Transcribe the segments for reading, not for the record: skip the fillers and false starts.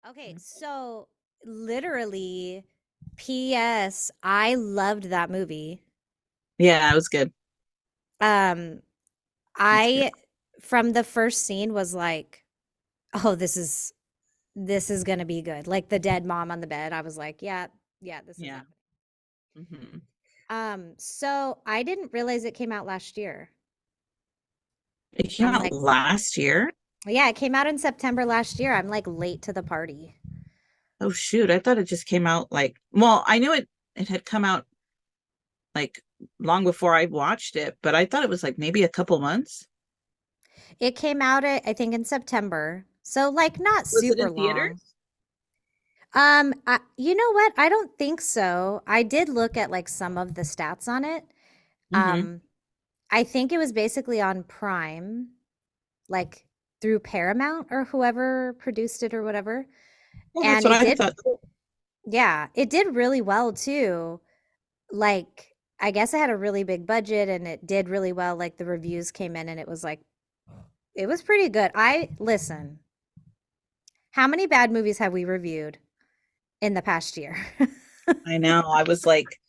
Okay, so literally, P.S. I loved that movie. Yeah, it was good. Um, It's good. I from the first scene was like, oh, this is gonna be good. Like the dead mom on the bed. I was like, yeah, yeah, this is Yeah. happening. hmm So I didn't realize it came out last year. It came I'm out like, last year. yeah, it came out in September last year. I'm like late to the party. Oh shoot, I thought it just came out well, I knew it had come out like long before I watched it, but I thought it was like maybe a couple months. It came out, I think, in September. So like not Was it super in long. theaters? You know what? I don't think so. I did look at like some of the stats on it. hmm Um, I think it was basically on Prime, like through Paramount or whoever produced it or whatever. Well, that's And what it I did, thought. yeah, it did really well too. Like, I guess it had a really big budget and it did really well. Like the reviews came in and it was like, it was pretty good. Listen, how many bad movies have we reviewed in the past year? I know. I was like,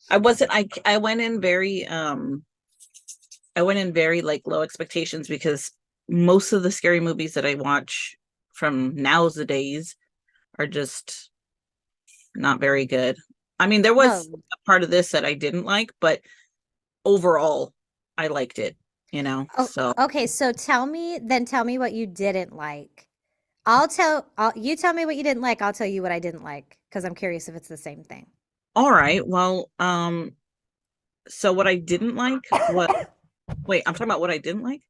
I wasn't, I went in I went in very like low expectations because most of the scary movies that I watch from nowadays are just not very good. I mean, there was No. a part of this that I didn't like, but overall, I liked it, Oh, So, okay, so tell me what you didn't like. You tell me what you didn't like, I'll tell you what I didn't like, because I'm curious if it's the same thing. all right. Well, so what I didn't like was, wait, I'm talking about what I didn't like?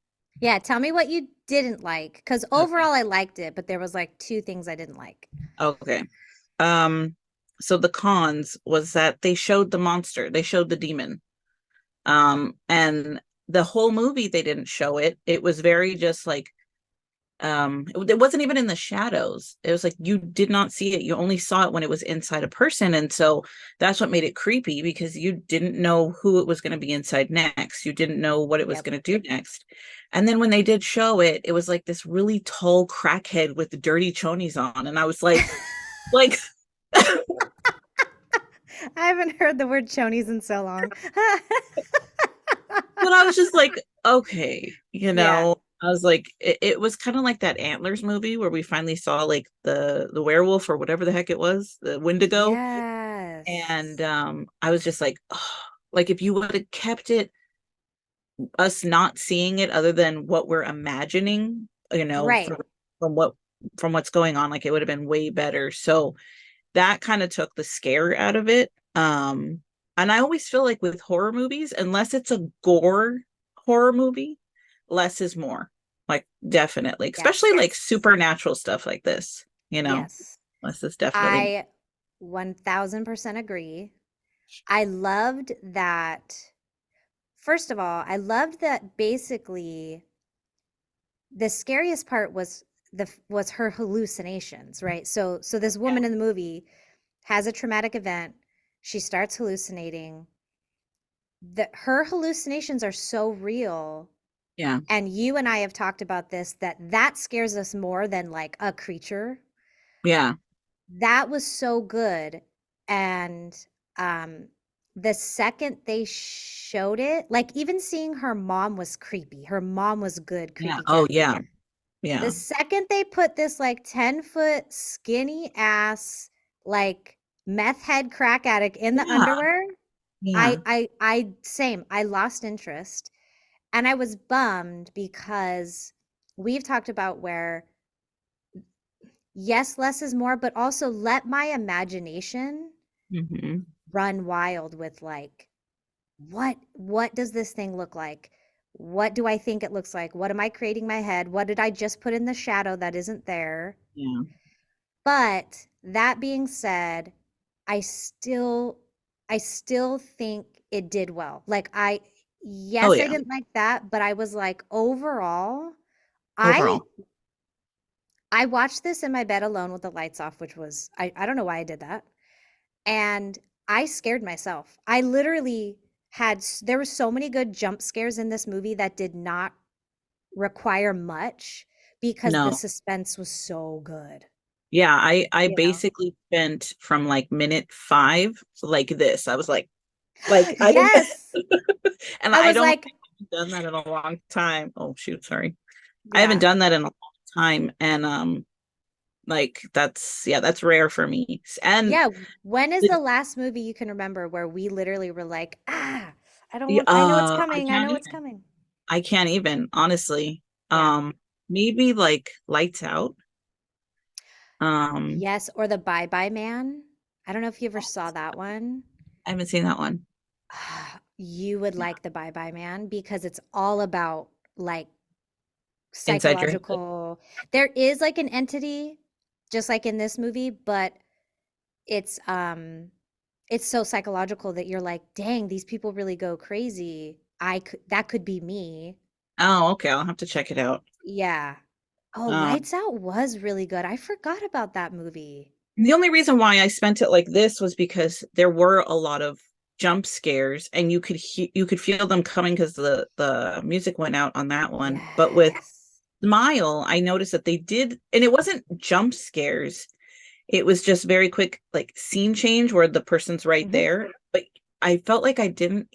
Yeah, tell me what you didn't like, because Okay. overall I liked it, but there was like two things I didn't like. Okay. Um, so the cons was that they showed the monster, they showed the demon. And the whole movie they didn't show it. It was very just like it wasn't even in the shadows. It was like you did not see it. You only saw it when it was inside a person. And so that's what made it creepy because you didn't know who it was going to be inside next. You didn't know what it was Yep. going to do next. And then when they did show it, it was like this really tall crackhead with dirty chonies on. And I was like, I haven't heard the word chonies in so long. but I was just like, okay, Yeah. I was like, it was kind of like that Antlers movie where we finally saw like the werewolf or whatever the heck it was, the Wendigo. And Yes. I was just like, oh, like if you would have kept it, us not seeing it other than what we're imagining, Right. from what from what's going on, like it would have been way better. So that kind of took the scare out of it. And I always feel like with horror movies, unless it's a gore horror movie, less is more. Like definitely, especially Yes. like supernatural stuff like this, Yes. less is definitely I 1000% agree. I loved that. First of all, I loved that basically the scariest part was her hallucinations, right? So this yeah, woman in the movie has a traumatic event. She starts hallucinating. Her hallucinations are so real. yeah, And you and I have talked about this that scares us more than like a creature. yeah, That was so good. And um the second they showed it, like even seeing her mom was creepy. Her mom was good, yeah. creepy Oh character. yeah, The yeah, second they put this like 10-foot skinny ass like meth head crack addict in the yeah, underwear, yeah. same. I lost interest. And I was bummed because we've talked about where yes, less is more, but also let my imagination hmm run wild with like what does this thing look like? What do I think it looks like? What am I creating in my head? What did I just put in the shadow that isn't there? Yeah. But that being said, I still I still think it did well. Like Oh yes, I yeah. didn't like that, but I was like overall, I Overall. I watched this in my bed alone with the lights off, which was I don't know why I did that. And I scared myself. I literally there were so many good jump scares in this movie that did not require much because the No. suspense was so good. Yeah, I you know. basically spent from like minute 5 like this. I was like I didn't Yes. and I I was don't like, think I've done that in a long time. Oh shoot, sorry. I haven't yeah. done that in a long time. And like that's yeah, that's rare for me. And Yeah, when is the, the last movie you can remember where we literally were like, "Ah, I don't want I know it's I coming. I can't know it's even. coming." I can't even, honestly. Yeah. Maybe like Lights Out. Um, Yes, or The Bye Bye Man. I don't know if you ever saw that one. I haven't seen that one. You would like The Bye Bye Man because it's all about like Inside your head. psychological. There is like an entity just like in this movie, but it's it's so psychological that you're like, "Dang, these people really go crazy. I could that could be me." Oh, okay. I'll have to check it out. Yeah. Oh, Um, Lights Out was really good. I forgot about that movie. the only reason why I spent it like this was because there were a lot of jump scares, and you could feel them coming because the music went out on that one. But with Yes. Smile, I noticed that they did, and it wasn't jump scares. It was just very quick, like scene change where the person's right Mhm. there. But I felt like I didn't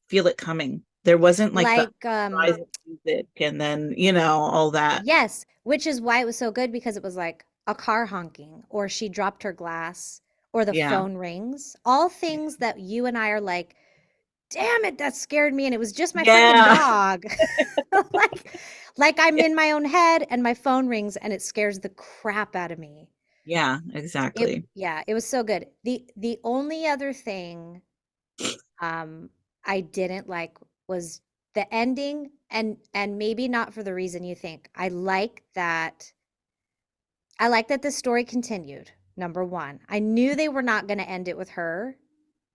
feel it coming. There wasn't like the Like, rise of music and then, all that. yes, which is why it was so good because it was like a car honking, or she dropped her glass, or the Yeah. phone rings. All things that you and I are like, damn it, that scared me, and it was just my freaking Yeah. dog. Like, I'm in my own head and my phone rings and it scares the crap out of me. Yeah, It exactly. yeah, it was so good. The only other thing um I didn't like was the ending, and maybe not for the reason you think. I like that the story continued. Number 1. I knew they were not going to end it with her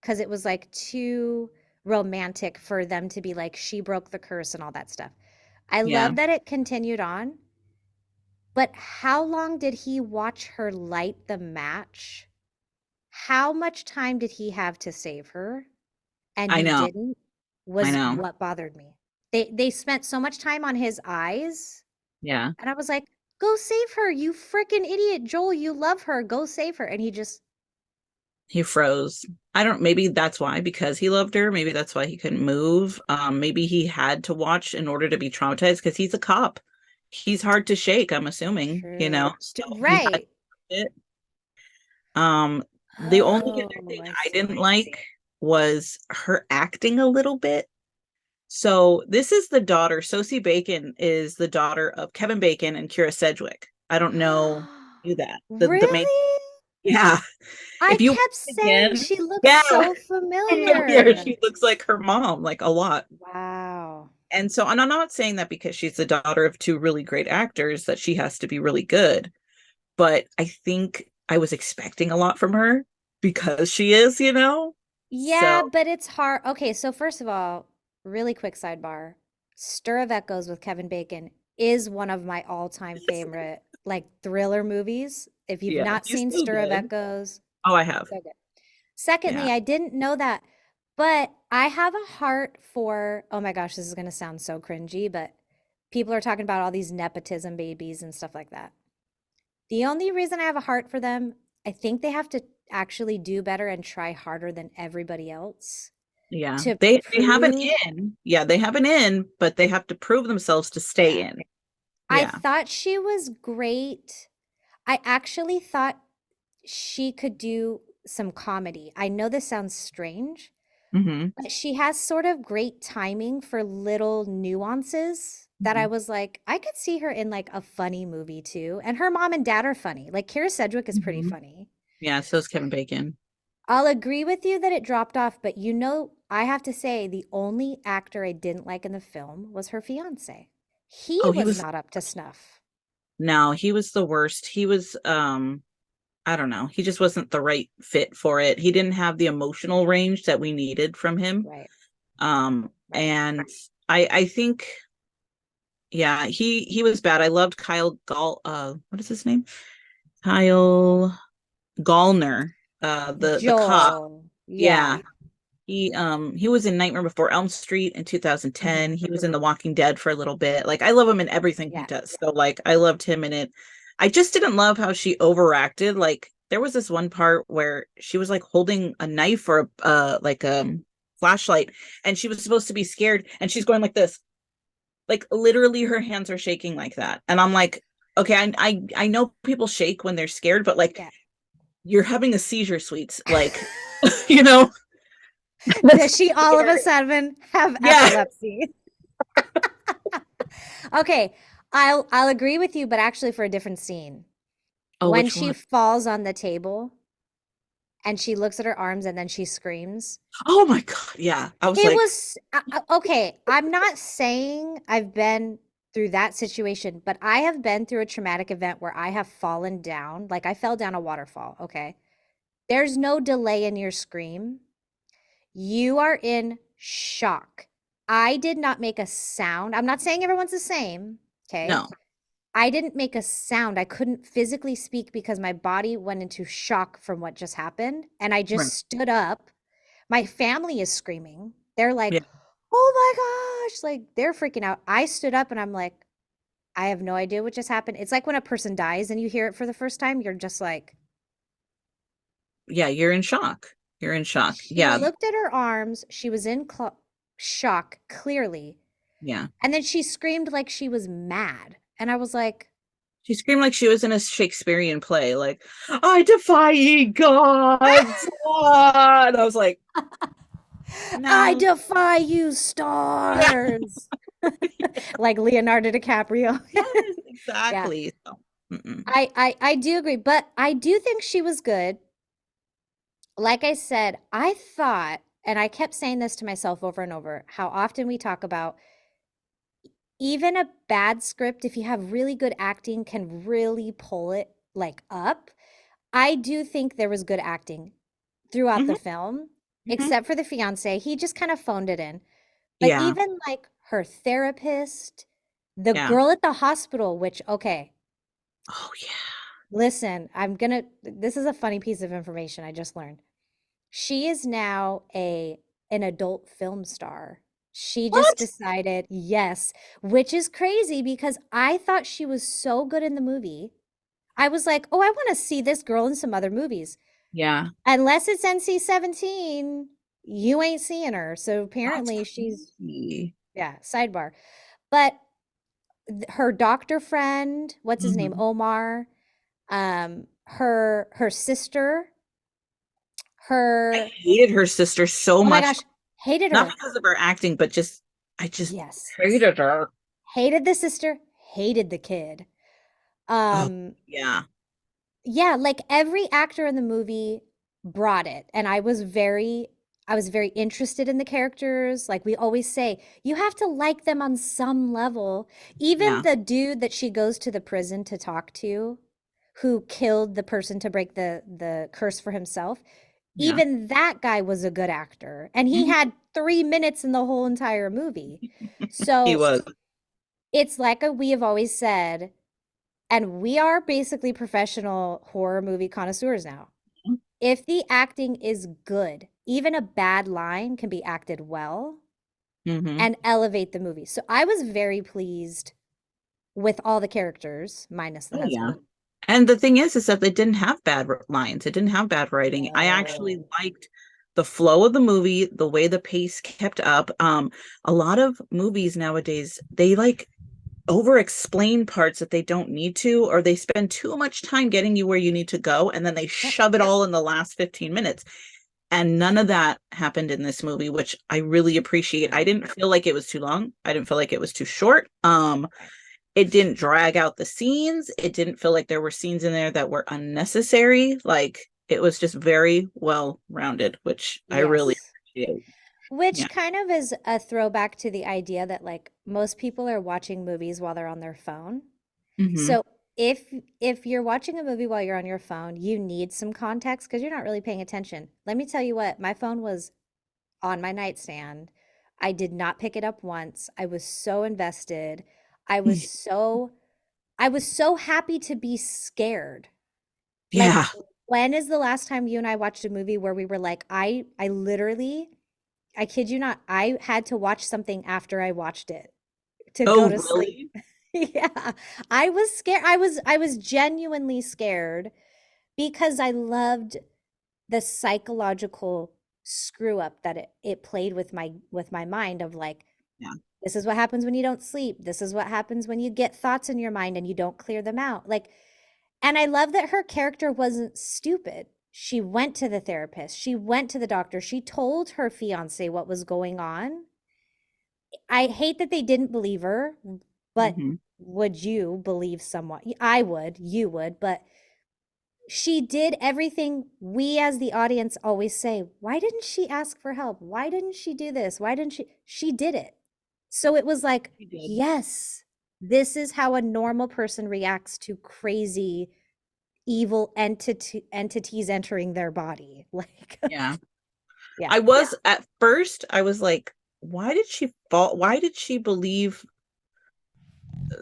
because it was like too romantic for them to be like she broke the curse and all that stuff. I Yeah. love that it continued on, but how long did he watch her light the match? How much time did he have to save her? And I he know. didn't, I was know. what bothered me. They spent so much time on his eyes, Yeah. and I was like, "Go save her, you freaking idiot, Joel, you love her. Go save her." And he just He froze. I don't, maybe that's why, because he loved her. Maybe that's why he couldn't move. Maybe he had to watch in order to be traumatized because he's a cop. He's hard to shake, I'm assuming, true. so he had Right. it. Um, the only other Oh, thing I I didn't see. like was her acting a little bit. So this is the daughter, Sosie Bacon is the daughter of Kevin Bacon and Kira Sedgwick. I don't know who that. The main, Really? yeah. I If you watch kept it saying again, she looks yeah, so familiar. familiar. She looks like her mom, like a lot. Wow. And so, and I'm not saying that because she's the daughter of two really great actors that she has to be really good, but I think I was expecting a lot from her because she is. Yeah, So but it's hard. Okay, so first of all, really quick sidebar. Stir of Echoes with Kevin Bacon is one of my all-time favorite like thriller movies. If you've yeah, not he's seen so Stir of good. Echoes, Oh, I have. so good. Yeah. Secondly, I didn't know that, but I have a heart for, oh my gosh, this is going to sound so cringy, but people are talking about all these nepotism babies and stuff like that. The only reason I have a heart for them, I think they have to actually do better and try harder than everybody else Yeah. to They have an prove. in. Yeah, they have an in, but they have to prove themselves to stay Yeah. in. I Yeah. thought she was great. I actually thought she could do some comedy. I know this sounds strange, Hmm. but she has sort of great timing for little nuances that I Hmm. was like, I could see her in like a funny movie too. And her mom and dad are funny. Like Kira Sedgwick is pretty Hmm. funny. Yeah, so is Kevin Bacon. I'll agree with you that it dropped off, but I have to say the only actor I didn't like in the film was her fiance. He Oh, he was was not up to snuff. no, he was the worst. He was I don't know. He just wasn't the right fit for it. He didn't have the emotional range that we needed from him. Right, right. And I think yeah, he was bad. I loved Kyle Gall what is his name? Kyle Gallner, the cop. Joel, Yeah. yeah. He was in Nightmare Before Elm Street in Hmm. 2010. He was in The Walking Dead for a little bit. Like I love him in everything he Yeah. does. So like I loved him in it. I just didn't love how she overacted. Like there was this one part where she was like holding a knife or like a flashlight, and she was supposed to be scared, and she's going like this, like literally her hands are shaking like that, and I'm like, okay, I know people shake when they're scared, but like Yeah. you're having a seizure, sweets, like you know, that's Does she all of a scary. sudden have Yeah. epilepsy? Okay, I'll agree with you, but actually for a different scene. Oh, When which she one? falls on the table and she looks at her arms and then she screams. Oh my God. Yeah. I was It like, was okay. I'm not saying I've been through that situation, but I have been through a traumatic event where I have fallen down. Like I fell down a waterfall. Okay. There's no delay in your scream. You are in shock. I did not make a sound. I'm not saying everyone's the same. Okay. no. I didn't make a sound. I couldn't physically speak because my body went into shock from what just happened. And I just Right. stood up. My family is screaming. They're Yeah. like, oh my gosh. Like they're freaking out. I stood up and I'm like, I have no idea what just happened. It's like when a person dies and you hear it for the first time, you're just like, Yeah. You're in shock. You're in shock. she Yeah. looked at her arms. She was in shock, clearly. Yeah. And then she screamed like she was mad. And I was like, She screamed like she was in a Shakespearean play, like, I defy ye gods. Ah! And I was like, I no. defy you, Yeah. stars. Like Leonardo DiCaprio. Yes, Yeah. exactly. So, mm-mm. I do agree, but I do think she was good. Like I said, I thought, and I kept saying this to myself over and over, how often we talk about even a bad script, if you have really good acting, can really pull it like up. I do think there was good acting throughout the Mhm, film, mhm. except for the fiance. He just kind of phoned it in. But Yeah. even like her therapist, the Yeah. girl at the hospital, which, okay, Oh yeah. listen, this is a funny piece of information I just learned. She is now an adult film star. She just What? decided, yes, which is crazy because I thought she was so good in the movie. I was like, oh, I want to see this girl in some other movies. Yeah. Unless it's NC-17, you ain't seeing her. So That's apparently she's, crazy. yeah, sidebar. But her doctor friend, what's his name? Mhm. Omar, her sister, I her, hated her sister so oh my much, gosh, hated not her. because of her acting, but just I just Yes. hated her. Hated the sister, hated the kid. Oh Um, yeah. yeah, like every actor in the movie brought it. And I was very interested in the characters. Like we always say, you have to like them on some level. Even Yeah. the dude that she goes to the prison to talk to, who killed the person to break the curse for himself, Yeah. even that guy was a good actor. And he Mhm. had 3 minutes in the whole entire movie. He So was. it's like we have always said, and we are basically professional horror movie connoisseurs now. If the acting is good, even a bad line can be acted well Hmm. and elevate the movie. So I was very pleased with all the characters, minus the Oh yeah. husband. And the thing is that it didn't have bad lines. It didn't have bad writing. I actually No. liked the flow of the movie, the way the pace kept up. A lot of movies nowadays, they like over explain parts that they don't need to, or they spend too much time getting you where you need to go, and then they Yep. shove it all in the last 15 minutes. And none of that happened in this movie, which I really appreciate. I didn't feel like it was too long. I didn't feel like it was too short. Okay. It didn't drag out the scenes. It didn't feel like there were scenes in there that were unnecessary. Like it was just very well rounded, which I really Yes. appreciate. Which Yeah. kind of is a throwback to the idea that like most people are watching movies while they're on their phone. Hmm. So if you're watching a movie while you're on your phone, you need some context because you're not really paying attention. Let me tell you what, my phone was on my nightstand. I did not pick it up once. I was so invested. I was so I was so happy to be scared. Like Yeah. when is the last time you and I watched a movie where we were like, I literally, I kid you not, I had to watch something after I watched it to go Oh, to sleep. really? Yeah. I was scared. I was genuinely scared because I loved the psychological screw up that it played with my mind of like, Yeah. this is what happens when you don't sleep. This is what happens when you get thoughts in your mind and you don't clear them out. Like, and I love that her character wasn't stupid. She went to the therapist. She went to the doctor. She told her fiance what was going on. I hate that they didn't believe her, but Hmm. would you believe someone? I would, you would, but she did everything we as the audience always say. Why didn't she ask for help? Why didn't she do this? Why didn't she? She did it. So it was like, She did. yes, this is how a normal person reacts to crazy evil entities entering their body. Like, Yeah. yeah. I was at first, I was like, why did she fall? Why did she believe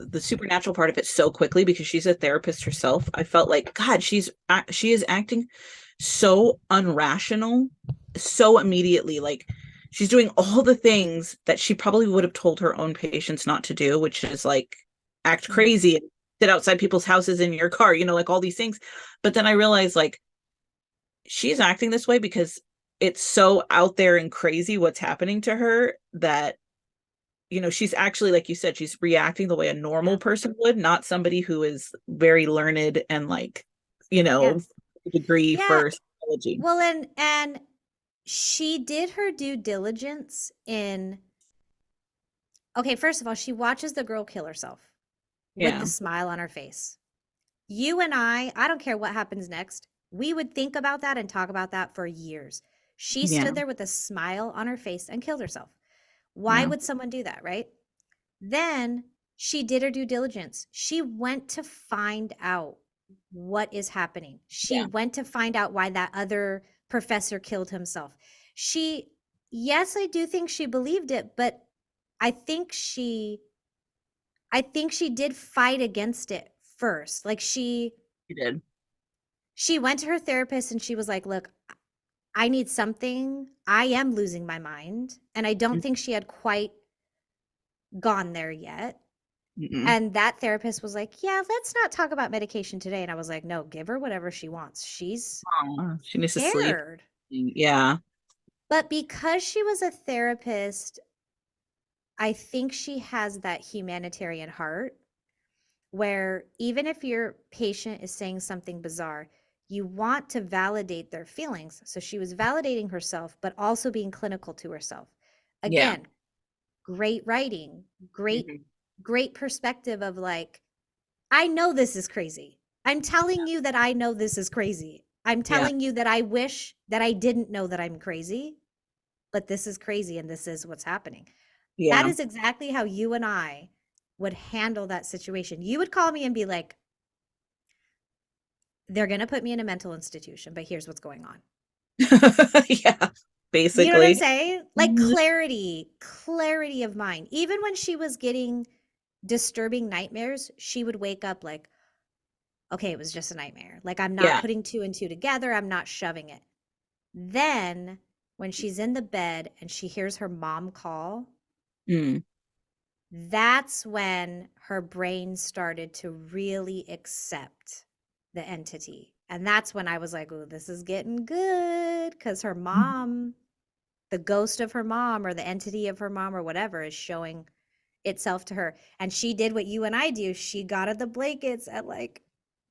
the supernatural part of it so quickly? Because she's a therapist herself. I felt like, God, she is acting so unrational, so immediately. Like she's doing all the things that she probably would have told her own patients not to do, which is like act Mhm. crazy and sit outside people's houses in your car, like all these things. But then I realized like she's acting this way because it's so out there and crazy what's happening to her that she's actually, like you said, she's reacting the way a normal Yeah. person would, not somebody who is very learned and like, Yeah. degree Yeah. for psychology. Well, and she did her due diligence in, okay, first of all, she watches the girl kill herself with the Yeah. smile on her face. You and I don't care what happens next. We would think about that and talk about that for years. She Yeah. stood there with a smile on her face and killed herself. Why Yeah. would someone do that, right? Then she did her due diligence. She went to find out what is happening. She Yeah. went to find out why that other professor killed himself. She, yes, I do think she believed it, but I think she I think she did fight against it first. Like She did. she went to her therapist and she was like, "Look, I need something. I am losing my mind." And I don't think she had quite gone there yet. Mm-mm. And that therapist was like, "Yeah, let's not talk about medication today." And I was like, "No, give her whatever she wants. She's Aw, she needs to sleep. scared." Yeah. But because she was a therapist, I think she has that humanitarian heart where even if your patient is saying something bizarre, you want to validate their feelings. So she was validating herself, but also being clinical to herself. Yeah. Again, great writing, great, Hmm. great perspective of like, I know this is crazy. I'm telling you that I know this is crazy. I'm Yeah. telling you that I wish that I didn't know that I'm crazy, but this is crazy and this is what's happening. That Yeah. is exactly how you and I would handle that situation. You would call me and be like, they're going to put me in a mental institution, but here's what's going on. Yeah. You know what I'm Basically. saying? Like Mhm. clarity of mind. Even when she was getting disturbing nightmares, she would wake up like, okay, it was just a nightmare. Like I'm not Yeah. putting two and two together, I'm not shoving it. Then when she's in the bed and she hears her mom call, Mm. that's when her brain started to really accept the entity. And that's when I was like, oh, this is getting good because her mom, the ghost of her mom or the entity of her mom or whatever is showing itself to her. And she did what you and I do. She got at the blankets at like,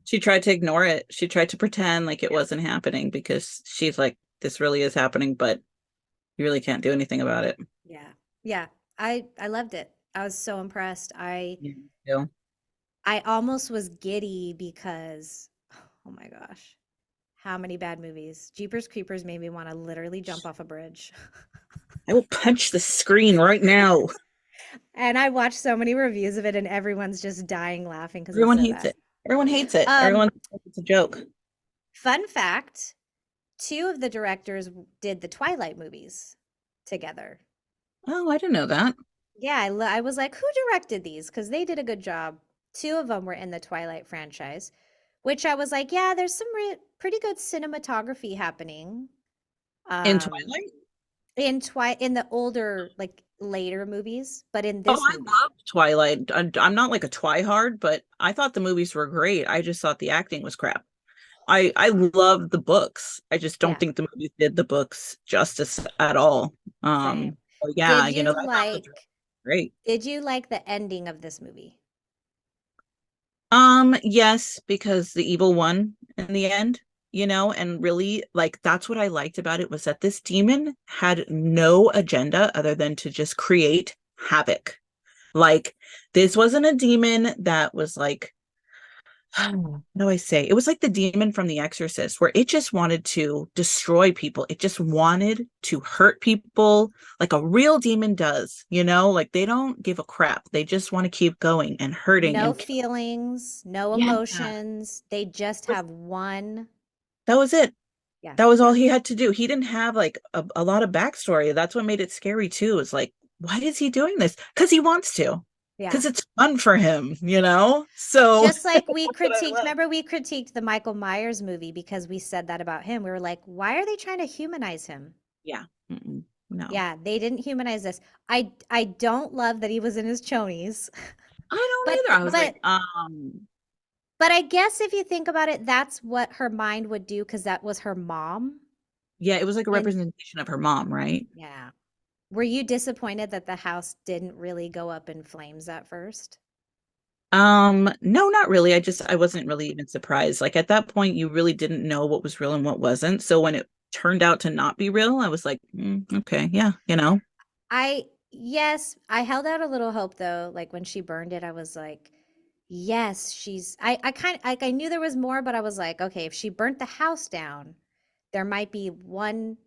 She tried to ignore it. She tried to pretend like it yeah, wasn't happening because she's like, this really is happening, but you really can't do anything about it. yeah, yeah. I loved it. I was so impressed. Yeah. Yeah. I almost was giddy because, oh my gosh, how many bad movies. Jeepers Creepers made me want to literally jump off a bridge. I will punch the screen right now. And I watched so many reviews of it and everyone's just dying laughing because it's Everyone so hates bad. it. Everyone hates it. Um, Everyone thinks it's a joke. fun fact, two of the directors did the Twilight movies together. Oh, I didn't know that. Yeah, I was like, who directed these? Because they did a good job. Two of them were in the Twilight franchise, which I was like, yeah, there's some pretty good cinematography happening. In Um, Twilight? in the older, like later movies, but in Oh, this I movie, love Twilight. I'm not like a twihard, but I thought the movies were great. I just thought the acting was crap. I love the books. I just don't yeah, think the movies did the books justice at all. same. So yeah, Did you know, you I thought the like drama was great. did you like the ending of this movie? Yes, because the evil won in the end, you know, and really like that's what I liked about it was that this demon had no agenda other than to just create havoc. Like this wasn't a demon that was like how do I say? It was like the demon from The Exorcist, where it just wanted to destroy people. It just wanted to hurt people like a real demon does, you know? Like they don't give a crap. They just want to keep going and hurting No and feelings, no yeah, emotions. They just have one. that was it. Yeah, That was all yeah. he had to do. He didn't have like a lot of backstory. That's what made it scary too. Is like, why is he doing this? Because he wants to. Yeah. Because it's fun for him, you know? So Just like we that's what I critiqued, love. remember we critiqued the Michael Myers movie because we said that about him. We were like, why are they trying to humanize him? Yeah. No. Yeah, they didn't humanize this. I don't love that he was in his chonies. I But don't either. I was like, but I guess if you think about it, that's what her mind would do because that was her mom. yeah, it was like a And representation of her mom, right? yeah. Were you disappointed that the house didn't really go up in flames at first? No, not really. I wasn't really even surprised. Like at that point, you really didn't know what was real and what wasn't. So when it turned out to not be real, I was like, okay, yeah, you know. Yes, I held out a little hope though. Like when she burned it, I was like, yes, I kind of like I knew there was more, but I was like, okay, if she burnt the house down, there might be one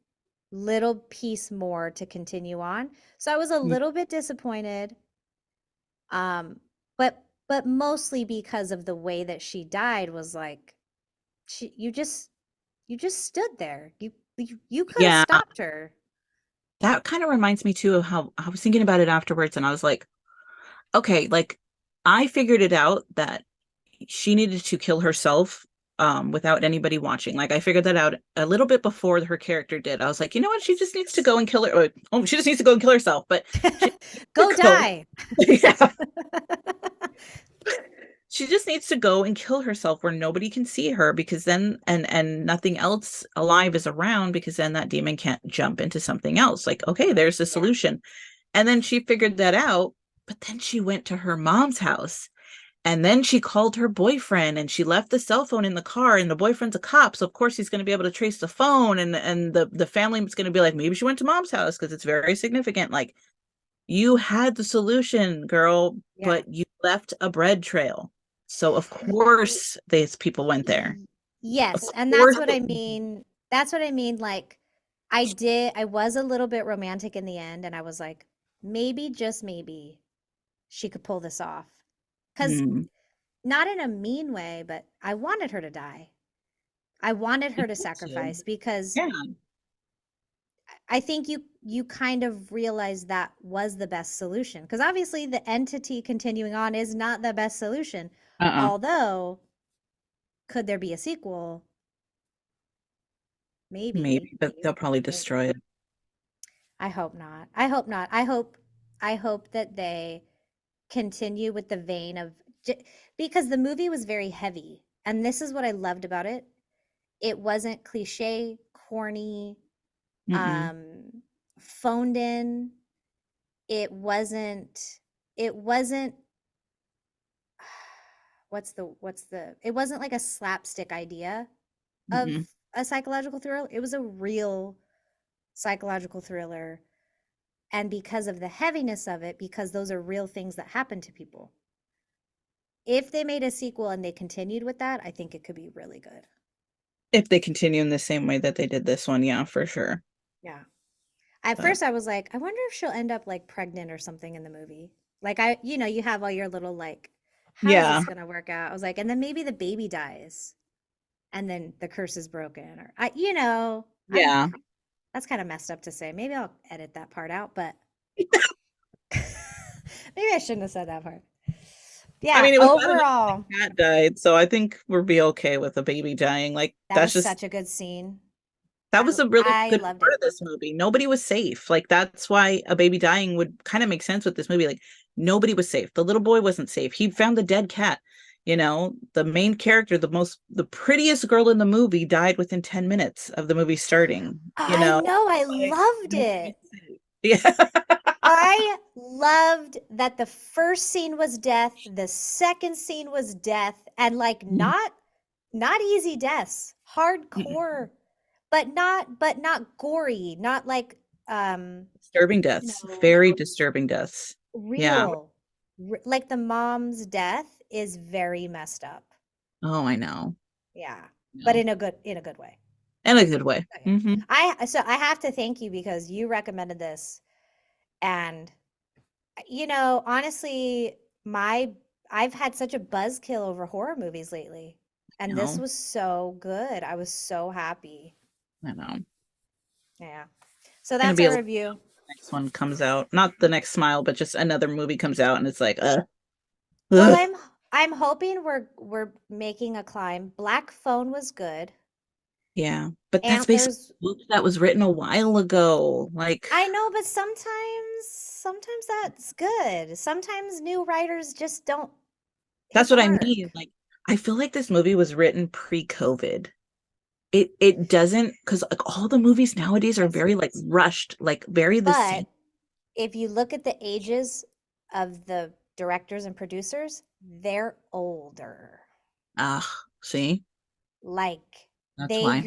little piece more to continue on. So I was a Mm. little bit disappointed. Um, but mostly because of the way that she died was like you just stood there. You could have Yeah, stopped her. that kind of reminds me too of how I was thinking about it afterwards, and I was like, okay, like I figured it out that she needed to kill herself without anybody watching. Like I figured that out a little bit before her character did. I was like, you know what? She just needs to go and kill her. Oh, she just needs to go and kill herself. But she needs Go to go. die. Yeah. She just needs to go and kill herself where nobody can see her because then and nothing else alive is around because then that demon can't jump into something else. Like, okay, there's the Yeah. solution. And then she figured that out, but then she went to her mom's house and then she called her boyfriend and she left the cell phone in the car and the boyfriend's a cop. So of course he's going to be able to trace the phone and the family is going to be like, maybe she went to mom's house because it's very significant. Like you had the solution, girl, Yeah. but you left a bread trail. So of course these people went there. Y- Of Yes, and that's course what they I mean. That's what I mean. Like, I was a little bit romantic in the end, and I was like, maybe, just maybe, she could pull this off. Because mm, not in a mean way, but I wanted her to die. I wanted you her to had to. sacrifice because Yeah. I think you kind of realized that was the best solution. Because obviously, the entity continuing on is not the best solution. Uh-uh. Although, could there be a sequel? Maybe. Maybe, but they'll probably Maybe. destroy it. I hope not. I hope not. I hope that they continue with the vein of because the movie was very heavy. And this is what I loved about it. It wasn't cliche, corny, Mm-mm. um phoned in. It wasn't it wasn't like a slapstick idea of Mm-mm. a psychological thriller. It was a real psychological thriller. And because of the heaviness of it, because those are real things that happen to people, if they made a sequel and they continued with that, I think it could be really good. If they continue in the same way that they did this one, yeah, for sure. Yeah. At But first I was like, I wonder if she'll end up like pregnant or something in the movie. Like you have all your little like, how is yeah, this gonna work out? I was like, and then maybe the baby dies and then the curse is broken. Or I'm yeah. that's kind of messed up to say. Maybe I'll edit that part out, but maybe I shouldn't have said that part. I Yeah, mean, it was bad enough overall, the cat died, so I think we'll be okay with a baby dying. Like that that's was just such a good scene. That was a really I good loved part it. of this movie. Nobody was safe. Like that's why a baby dying would kind of make sense with this movie. Like nobody was safe. The little boy wasn't safe. He found the dead cat. You know, the main character, the prettiest girl in the movie died within 10 minutes of the movie starting, you I know? know, I Like loved nobody's it. safe. Yeah. I loved that the first scene was death, the second scene was death, and like not easy deaths, hardcore, but not gory, not like Disturbing you deaths. know, Very disturbing deaths. Yeah. real. Like the mom's death is very messed up. Oh, I know. Yeah. But No. in a good way. In a good way. Okay. Hmm. I have to thank you because you recommended this and honestly, my I've had such a buzzkill over horror movies lately, You and this know, was so good. I was so happy. I know. Yeah. So Gonna that's be our a review. next one comes out. Not the next Smile, but just another movie comes out and it's like, Well, ugh. I'm hoping we're making a climb. Black Phone was good. Yeah. But that's basically Antlers, a book that was written a while ago. Like I know, but sometimes that's good. Sometimes new writers just don't hit that's the what I mean. mark. Like I feel like this movie was written pre-COVID. It doesn't because like all the movies nowadays are Yes. very like rushed, like very the same. But if you look at the ages of the directors and producers, they're older. Ah, see? Like That's why.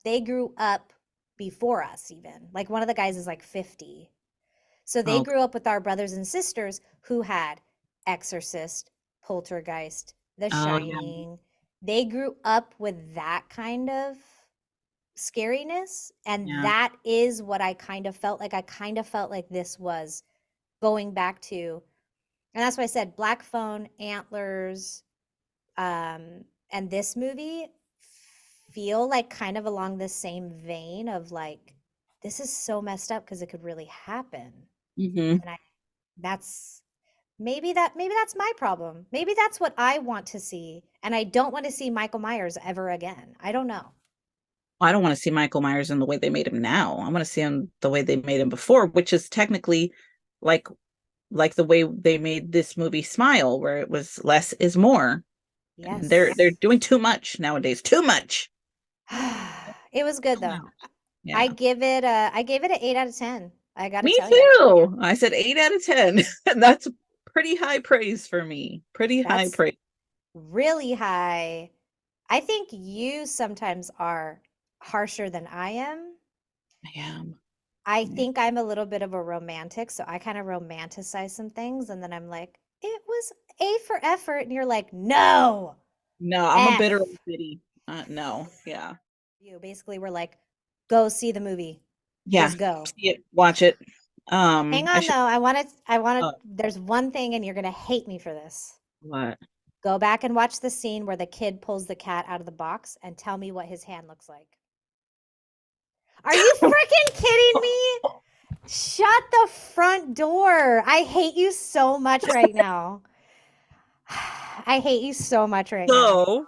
they grew up before us even. Like one of the guys is like 50. So they Oh, grew up with our brothers and sisters who had Exorcist, Poltergeist, The oh yeah. Shining. They grew up with that kind of scariness, and Yeah. that is what I kind of felt like. I kind of felt like this was going back to, and that's why I said Black Phone, Antlers, and this movie feel like kind of along the same vein of like, this is so messed up because it could really happen. Hmm. And that's maybe that's my problem. Maybe that's what I want to see. And I don't want to see Michael Myers ever again. I don't know. I don't want to see Michael Myers in the way they made him now. I want to see him the way they made him before, which is technically like like the way they made this movie Smile, where it was less is more. And they're Yes. doing too much nowadays. Too much. It was good Too though. much. Yeah. I gave it an 8 out of 10. I got to Me tell you. too. I said 8 out of 10. And that's pretty high praise for me. Pretty high That's praise. really high. I think you sometimes are harsher than I am. I am. I Yeah. think I'm a little bit of a romantic, so I kind of romanticize some things and then I'm like, it was A for effort. And you're like, no, No, I'm a bitter F. old biddy. No. Yeah. You basically were like, go see the movie. Yeah. Just go. See it. Watch it. Hang I on should. though. I want to, Oh, there's one thing and you're going to hate me for this. what? Go back and watch the scene where the kid pulls the cat out of the box and tell me what his hand looks like. Are you freaking kidding me? Shut the front door. I hate you so much right now. I hate you so much right now. So